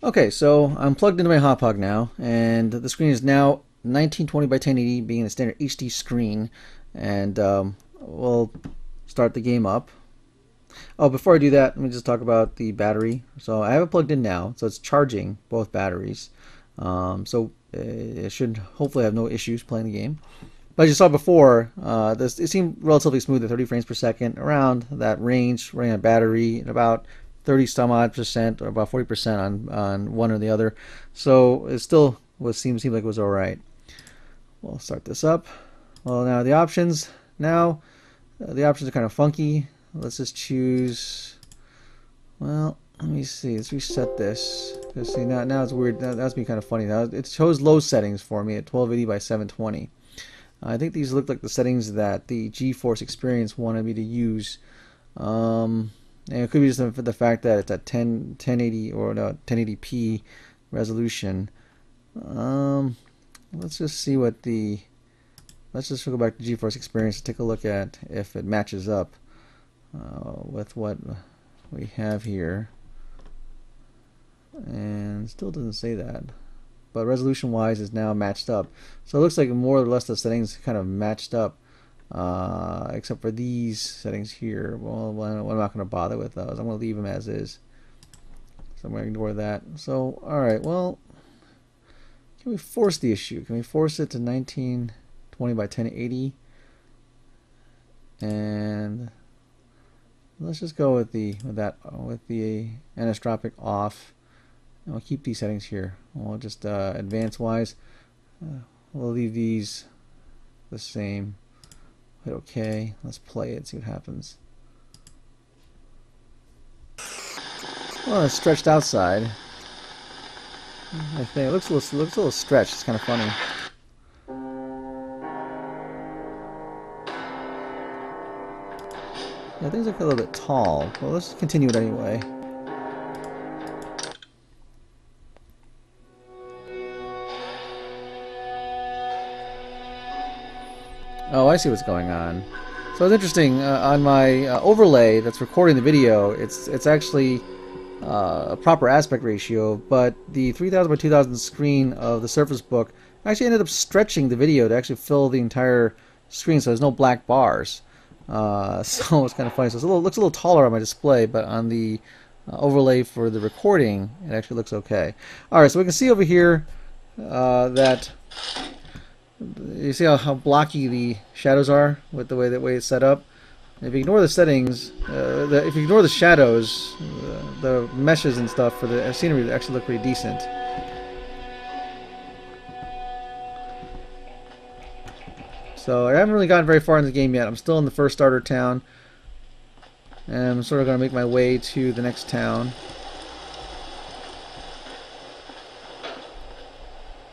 Okay, so I'm plugged into my hot plug now, and the screen is now 1920 by 1080, being a standard HD screen. And we'll start the game up. Oh, before I do that, let me just talk about the battery. So I have it plugged in now, so it's charging both batteries. So it should hopefully have no issues playing the game. But as you saw before, it seemed relatively smooth at 30 frames per second, around that range, running on battery at about 30 some odd percent, or about 40% on one or the other. So it still seemed like it was all right. We'll start this up. Well, now the options. Now the options are kind of funky. Let's just choose. Well, let me see. Let's reset this. Because see now it's weird. That's been kind of funny. Now it shows low settings for me at 1280 by 720. I think these look like the settings that the GeForce Experience wanted me to use. And it could be just the fact that it's at 1080 or no 1080p resolution. Let's just see what the. Let's just go back to GeForce Experience to take a look at if it matches up with what we have here. And still doesn't say that. But resolution wise is now matched up. So it looks like more or less the settings kind of matched up, except for these settings here. Well, I'm not going to bother with those. I'm going to leave them as is. So I'm going to ignore that. So, alright, well, can we force the issue? Can we force it to 1920 by 1080? And let's just go with the anisotropic off. And we'll keep these settings here. We'll just advanced wise, we'll leave these the same. Hit OK. Let's play it. See what happens. Well, it's stretched outside. I think it looks a little stretched. It's kind of funny. Yeah, things look a little bit tall. Well, let's continue it anyway. Oh, I see what's going on. So it's interesting. On my overlay that's recording the video, it's actually a proper aspect ratio, but the 3000 by 2000 screen of the Surface Book actually ended up stretching the video to actually fill the entire screen, so there's no black bars. So it's kind of funny. So looks a little taller on my display, but on the overlay for the recording, it actually looks okay. All right, so we can see over here that. You see how blocky the shadows are with the way it's set up. If you ignore the settings, if you ignore the shadows, the meshes and stuff for the scenery actually look pretty decent. So I haven't really gotten very far in the game yet. I'm still in the first starter town, and I'm sort of going to make my way to the next town.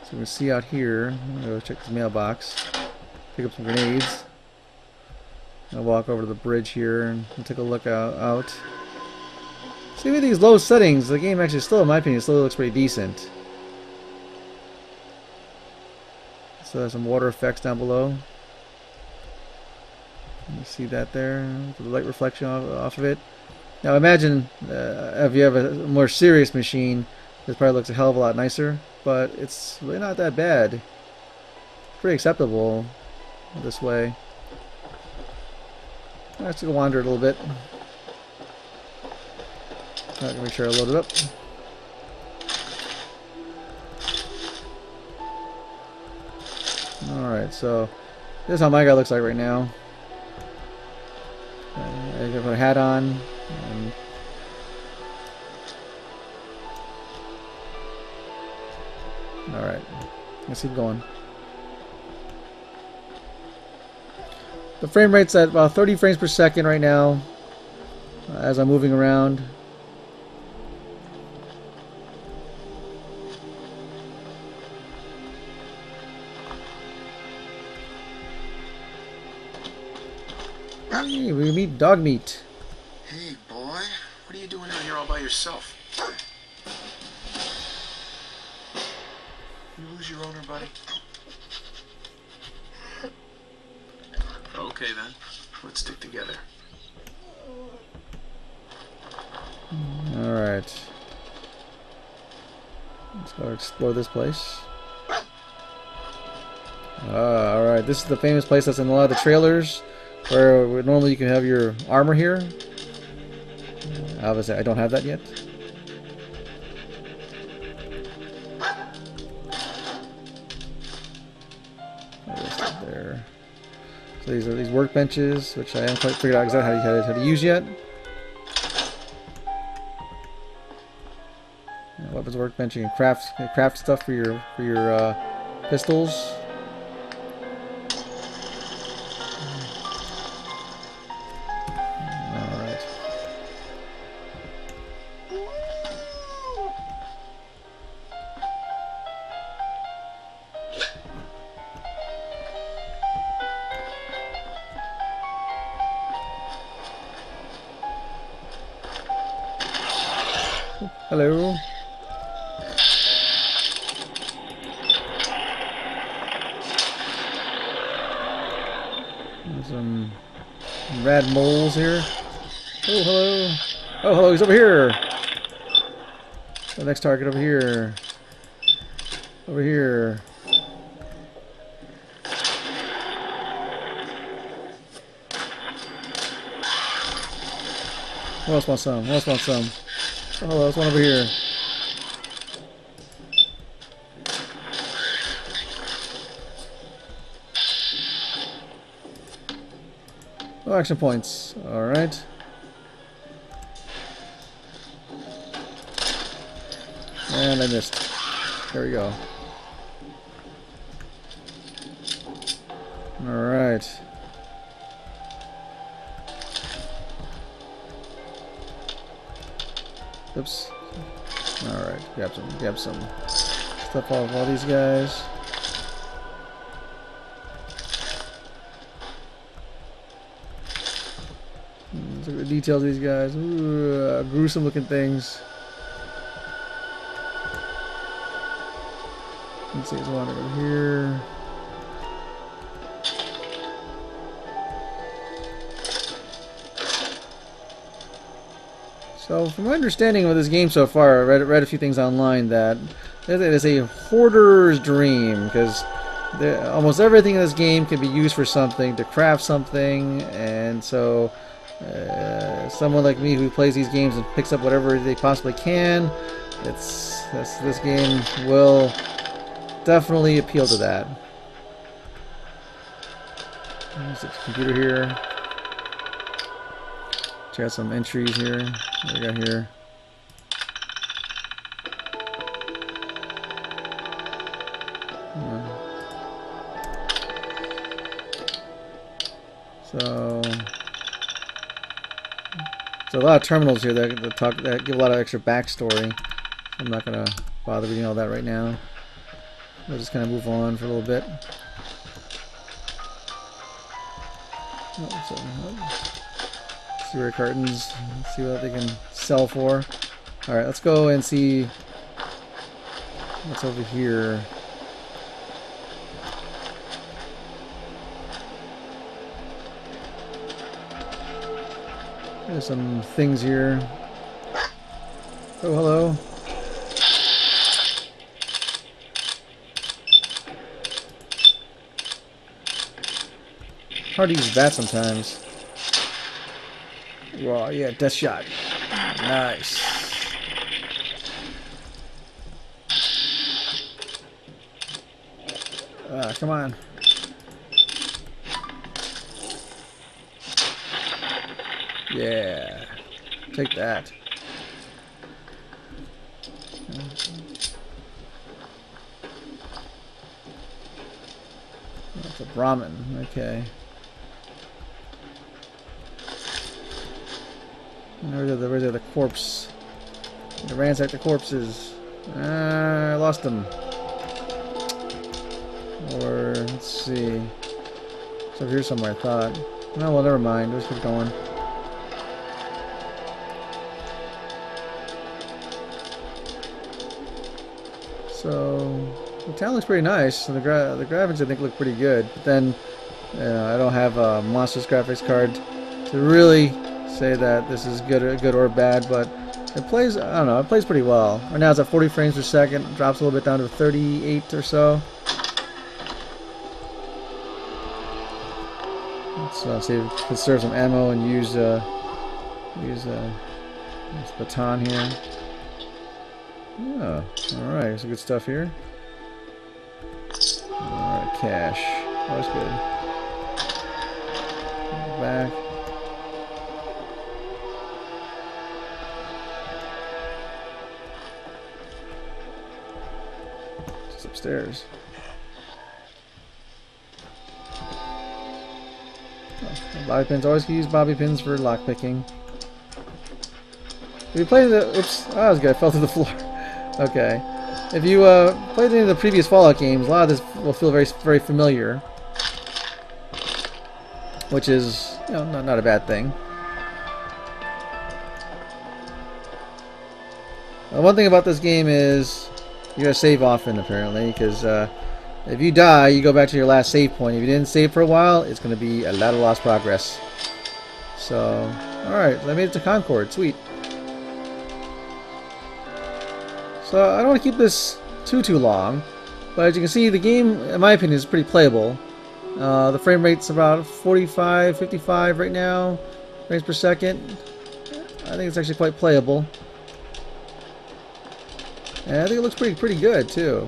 So we can see out here. I'm going to go check this mailbox, pick up some grenades. I'll walk over to the bridge here and take a look out. See, with these low settings, the game actually still, in my opinion, still looks pretty decent. So there's some water effects down below. You see that there? The light reflection off of it. Now imagine if you have a more serious machine, this probably looks a hell of a lot nicer, but it's really not that bad. Pretty acceptable this way. Let's go wander a little bit. Make sure I load it up. Alright, so this is how my guy looks like right now. I can put a hat on. Alright, let's keep going. The frame rate's at about 30 frames per second right now as I'm moving around. Hey, we meet dog meat. Hey, boy. What are you doing out here all by yourself? You lose your owner, buddy? Okay, then. Let's stick together. Alright. Let's go explore this place. Alright, this is the famous place that's in a lot of the trailers, where normally you can have your armor here. Obviously, I don't have that yet. There. So these are these workbenches, which I haven't quite figured out exactly how to use yet. Weapons workbench, you can craft stuff for your pistols. Alright. Hello. Some rad moles here. Oh, hello. Oh, hello, he's over here. The next target over here. Over here. Who else wants some? Who else wants some? Oh, hello, there's one over here. Oh, action points. Alright. And I missed. There we go. Alright. Oops. Alright, grab some stuff off of all these guys. Look at the details of these guys. Ooh, gruesome looking things. Let's see, there's one over here. So, from my understanding of this game so far, I read a few things online that it is a hoarder's dream, because almost everything in this game can be used for something, to craft something, and so someone like me who plays these games and picks up whatever they possibly can, this game will definitely appeal to that. There's the computer here. Check out some entries here. What we got here? So a lot of terminals here that give a lot of extra backstory. I'm not gonna bother reading all that right now. We'll just kind of move on for a little bit. Sewer cartons. Let's see what they can sell for. Alright, let's go and see what's over here. There's some things here. Oh, hello. Hard to use that sometimes. Wow, yeah, death shot. Nice. Come on. Yeah. Take that. That's a Brahmin. Okay. Where's the corpse? To ransack the corpses. I lost them. Or let's see. It's over here somewhere, I thought. No, well, never mind. Let's keep going. So the town looks pretty nice. The graphics I think look pretty good. But then I don't have a monstrous graphics card to really say that this is good or bad. But It plays, I don't know, it plays pretty well. Right now it's at 40 frames per second, drops a little bit down to 38 or so. Let's see if we can conserve some ammo and use this baton here. Oh, alright, there's some good stuff here. Alright, cash. That was good. Back. It's upstairs. Oh, bobby pins. Always use bobby pins for lockpicking. If you play the... Oops. Oh, that was good. I fell through the floor. Okay. If you played any of the previous Fallout games, a lot of this will feel very, very familiar. Which is, you know, not a bad thing. One thing about this game is you gotta save often, apparently, because if you die, you go back to your last save point. If you didn't save for a while, it's gonna be a lot of lost progress. So, alright, I made it to Concord. Sweet. So, I don't want to keep this too long, but as you can see, the game, in my opinion, is pretty playable. The frame rate's about 45, 55 right now, frames per second. I think it's actually quite playable. And I think it looks pretty good too.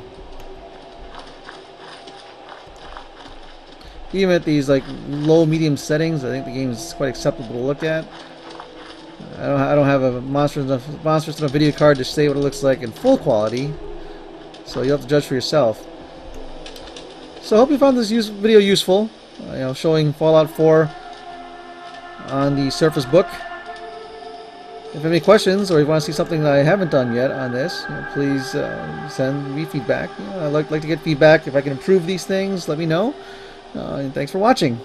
Even at these like low medium settings, I think the game is quite acceptable to look at. I don't have a monstrous enough video card to say what it looks like in full quality, so you'll have to judge for yourself. So I hope you found this video useful, you know, showing Fallout 4 on the Surface Book. If you have any questions or you want to see something that I haven't done yet on this, you know, please send me feedback. You know, I'd like to get feedback. If I can improve these things, let me know. And thanks for watching.